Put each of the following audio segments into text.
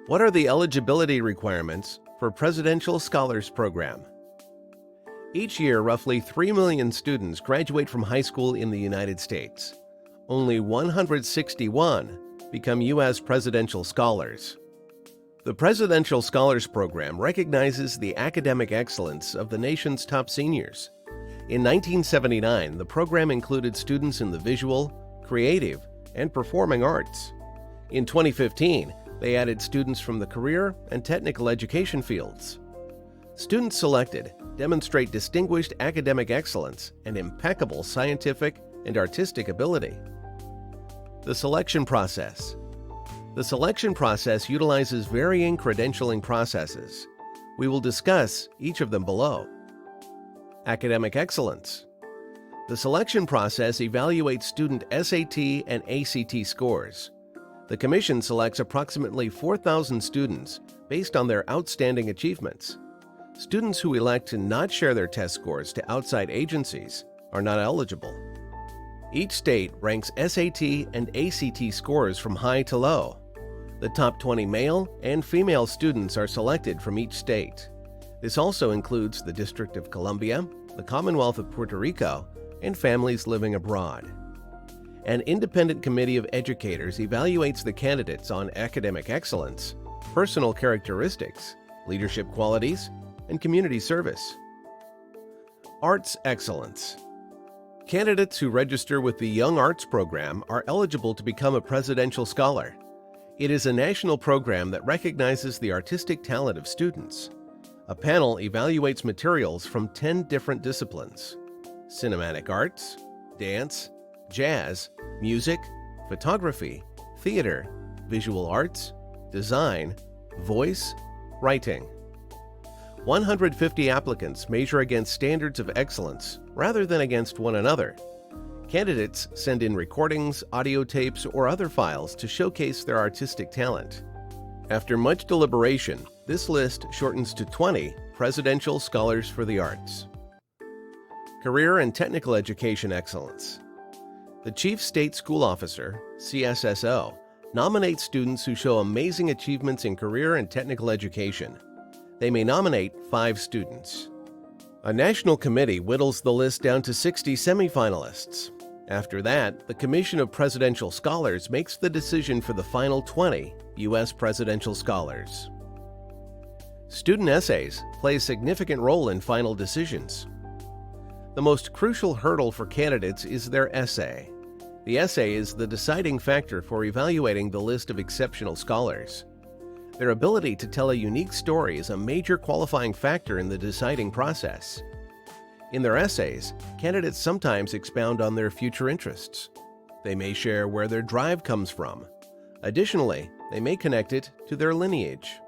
What are the eligibility requirements for Presidential Scholars Program? Each year, roughly 3 million students graduate from high school in the United States. Only 161 become U.S. Presidential Scholars. The Presidential Scholars Program recognizes the academic excellence of the nation's top seniors. In 1979, the program included students in the visual, creative, and performing arts. In 2015, they added students from the career and technical education fields. Students selected demonstrate distinguished academic excellence and impeccable scientific and artistic ability. The selection process. The selection process utilizes varying credentialing processes. We will discuss each of them below. Academic excellence. The selection process evaluates student SAT and ACT scores. The Commission selects approximately 4,000 students based on their outstanding achievements. Students who elect to not share their test scores to outside agencies are not eligible. Each state ranks SAT and ACT scores from high to low. The top 20 male and female students are selected from each state. This also includes the District of Columbia, the Commonwealth of Puerto Rico, and families living abroad. An independent committee of educators evaluates the candidates on academic excellence, personal characteristics, leadership qualities, and community service. Arts excellence. Candidates who register with the Young Arts Program are eligible to become a Presidential Scholar. It is a national program that recognizes the artistic talent of students. A panel evaluates materials from 10 different disciplines: cinematic arts, dance, jazz, music, photography, theater, visual arts, design, voice, writing. 150 applicants measure against standards of excellence rather than against one another. Candidates send in recordings, audio tapes, or other files to showcase their artistic talent. After much deliberation, this list shortens to 20 Presidential Scholars for the Arts. Career and Technical Education Excellence. The Chief State School Officer, CSSO, nominates students who show amazing achievements in career and technical education. They may nominate 5 students. A national committee whittles the list down to 60 semifinalists. After that, the Commission of Presidential Scholars makes the decision for the final 20 U.S. Presidential Scholars. Student essays play a significant role in final decisions. The most crucial hurdle for candidates is their essay. The essay is the deciding factor for evaluating the list of exceptional scholars. Their ability to tell a unique story is a major qualifying factor in the deciding process. In their essays, candidates sometimes expound on their future interests. They may share where their drive comes from. Additionally, they may connect it to their lineage.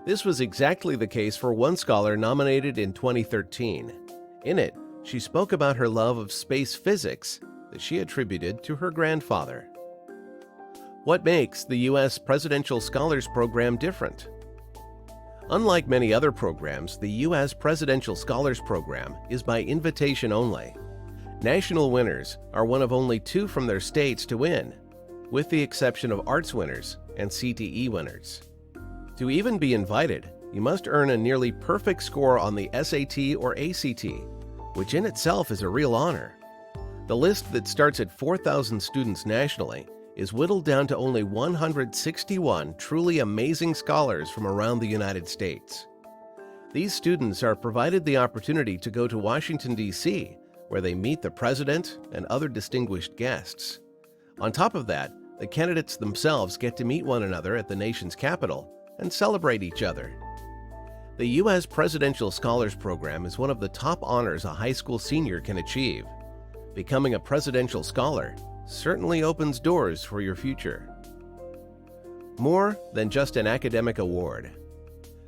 This was exactly the case for one scholar nominated in 2013. In it, she spoke about her love of space physics that she attributed to her grandfather. What makes the U.S. Presidential Scholars Program different? Unlike many other programs, the U.S. Presidential Scholars Program is by invitation only. National winners are one of only 2 from their states to win, with the exception of arts winners and CTE winners. To even be invited, you must earn a nearly perfect score on the SAT or ACT, which in itself is a real honor. The list that starts at 4,000 students nationally is whittled down to only 161 truly amazing scholars from around the United States. These students are provided the opportunity to go to Washington, D.C., where they meet the President and other distinguished guests. On top of that, the candidates themselves get to meet one another at the nation's capital and celebrate each other. The U.S. Presidential Scholars Program is one of the top honors a high school senior can achieve. Becoming a Presidential Scholar certainly opens doors for your future. More than just an academic award.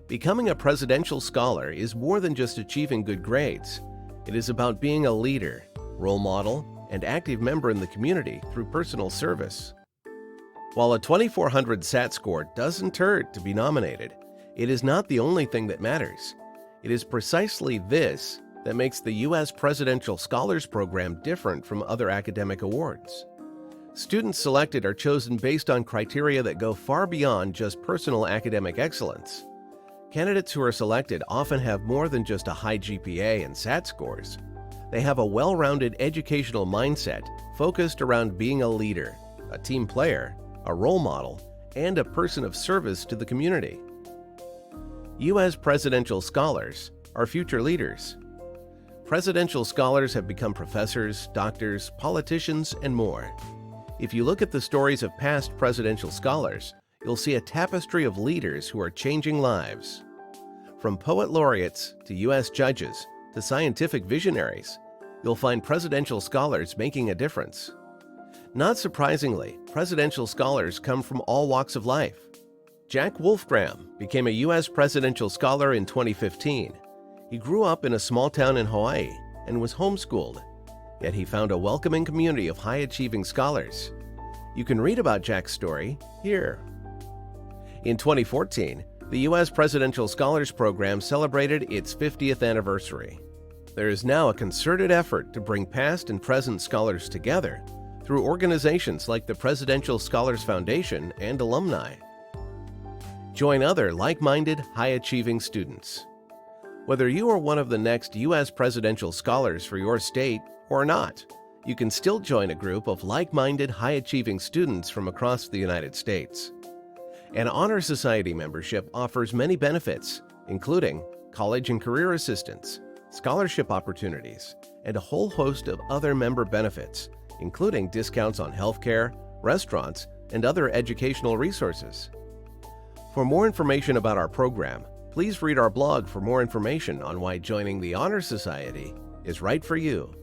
Becoming a Presidential Scholar is more than just achieving good grades. It is about being a leader, role model, and active member in the community through personal service. While a 2400 SAT score doesn't hurt to be nominated, it is not the only thing that matters. It is precisely this that makes the U.S. Presidential Scholars Program different from other academic awards. Students selected are chosen based on criteria that go far beyond just personal academic excellence. Candidates who are selected often have more than just a high GPA and SAT scores. They have a well-rounded educational mindset focused around being a leader, a team player, a role model, and a person of service to the community. U.S. presidential scholars are future leaders. Presidential scholars have become professors, doctors, politicians, and more. If you look at the stories of past presidential scholars, you'll see a tapestry of leaders who are changing lives. From poet laureates to U.S. judges to scientific visionaries, you'll find presidential scholars making a difference. Not surprisingly, presidential scholars come from all walks of life. Jack Wolfgram became a U.S. presidential scholar in 2015. He grew up in a small town in Hawaii and was homeschooled, yet he found a welcoming community of high-achieving scholars. You can read about Jack's story here. In 2014, the U.S. Presidential Scholars Program celebrated its 50th anniversary. There is now a concerted effort to bring past and present scholars together through organizations like the Presidential Scholars Foundation and alumni. Join other like-minded, high-achieving students. Whether you are one of the next U.S. presidential scholars for your state or not, you can still join a group of like-minded, high-achieving students from across the United States. An Honor Society membership offers many benefits, including college and career assistance, scholarship opportunities, and a whole host of other member benefits, including discounts on healthcare, restaurants, and other educational resources. For more information about our program, please read our blog for more information on why joining the Honor Society is right for you.